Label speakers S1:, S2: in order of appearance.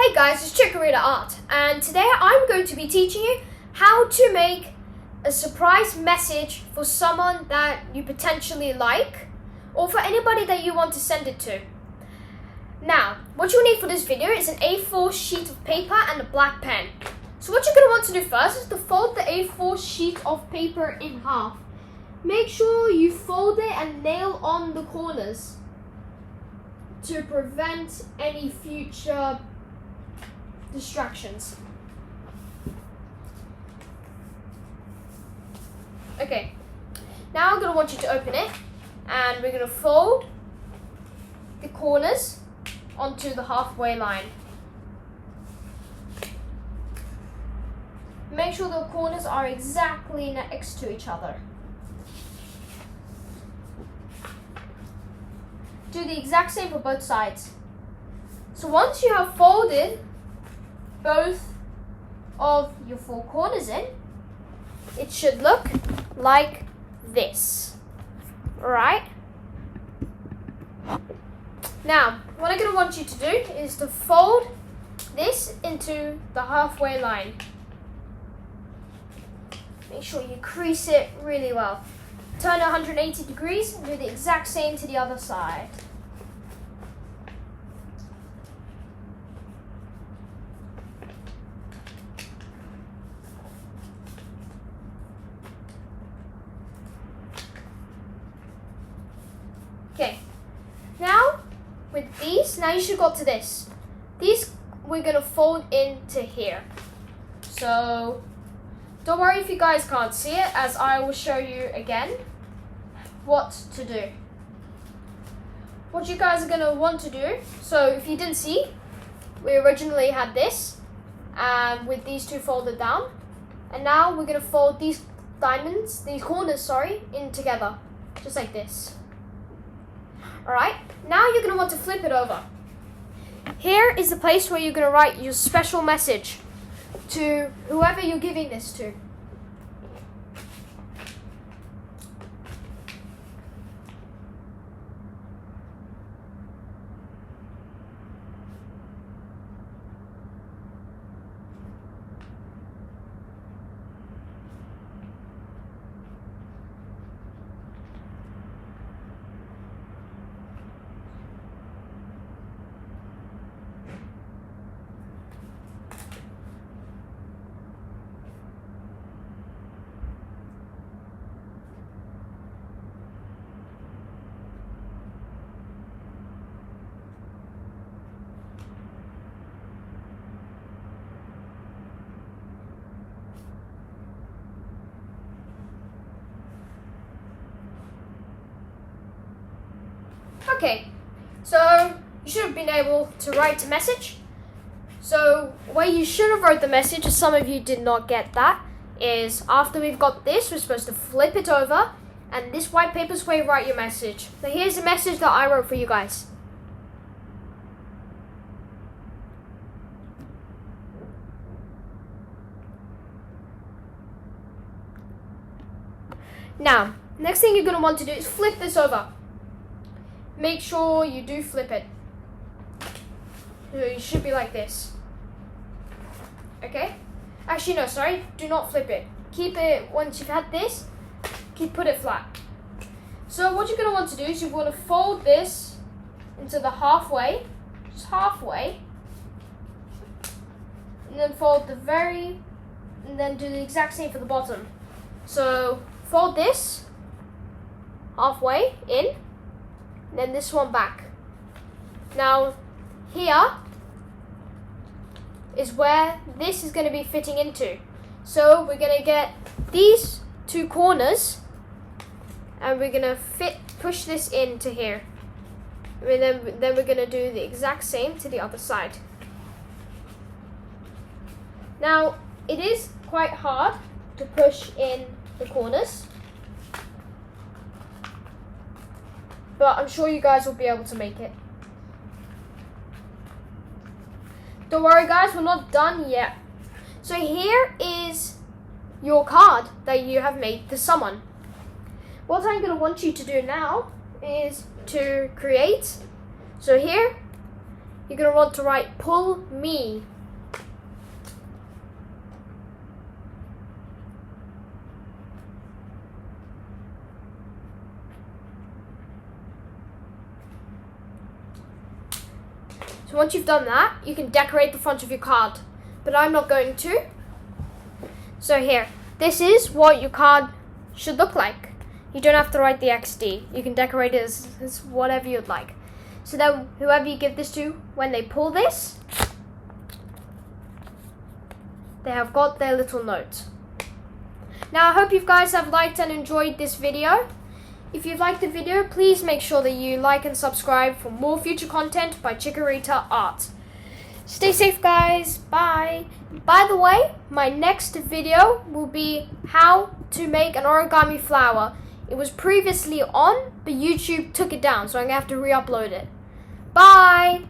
S1: Hey guys, it's Chikorita Art, and today I'm going to be teaching you how to make a surprise message for someone that you potentially like, or for anybody that you want to send it to. Now, what you'll need for this video is an A4 sheet of paper and a black pen. So what you're going to want to do first is to fold the A4 sheet of paper in half. Make sure you fold it and nail on the corners to prevent any future distractions. Okay, now I'm going to want you to open it, and we're going to fold the corners onto the halfway line. Make sure the corners are exactly next to each other. Do the exact same for both sides. So once you have folded both of your four corners in, it should look like this. Alright? Now, what I'm going to want you to do is to fold this into the halfway line. Make sure you crease it really well. Turn it 180 degrees and do the exact same to the other side. Okay, now with these, now you should go to this. These we're going to fold into here. So don't worry if you guys can't see it, as I will show you again what to do. What you guys are going to want to do, so if you didn't see, we originally had this with these two folded down, and now we're going to fold these corners, in together, just like this. Alright, now you're going to want to flip it over. Here is the place where you're going to write your special message to whoever you're giving this to. Okay, so you should have been able to write a message. So where you should have wrote the message, if some of you did not get that, is after we've got this, we're supposed to flip it over, and this white paper is where you write your message. So here's the message that I wrote for you guys. Now, next thing you're going to want to do is flip this over. Make sure you do flip it. So it should be like this. Okay? Actually, no, sorry. Do not flip it. Keep it, once you've had this, put it flat. So what you're going to want to do is you want to fold this into the halfway, just halfway, and then fold and then do the exact same for the bottom. So fold this halfway in, and then this one back. Now here is where this is going to be fitting into. So we're going to get these two corners, and we're going to push this into here. And then we're going to do the exact same to the other side. Now it is quite hard to push in the corners, but I'm sure you guys will be able to make it. Don't worry guys, we're not done yet. So here is your card that you have made to someone. What I'm going to want you to do now is to create. So here you're going to want to write pull me. So once you've done that, you can decorate the front of your card. But I'm not going to. So here, this is what your card should look like. You don't have to write the XD. You can decorate it as whatever you'd like. So then whoever you give this to, when they pull this, they have got their little note. Now I hope you guys have liked and enjoyed this video. If you've liked the video, please make sure that you like and subscribe for more future content by Chikorita Art. Stay safe, guys. Bye. By the way, my next video will be how to make an origami flower. It was previously on, but YouTube took it down, so I'm going to have to re-upload it. Bye.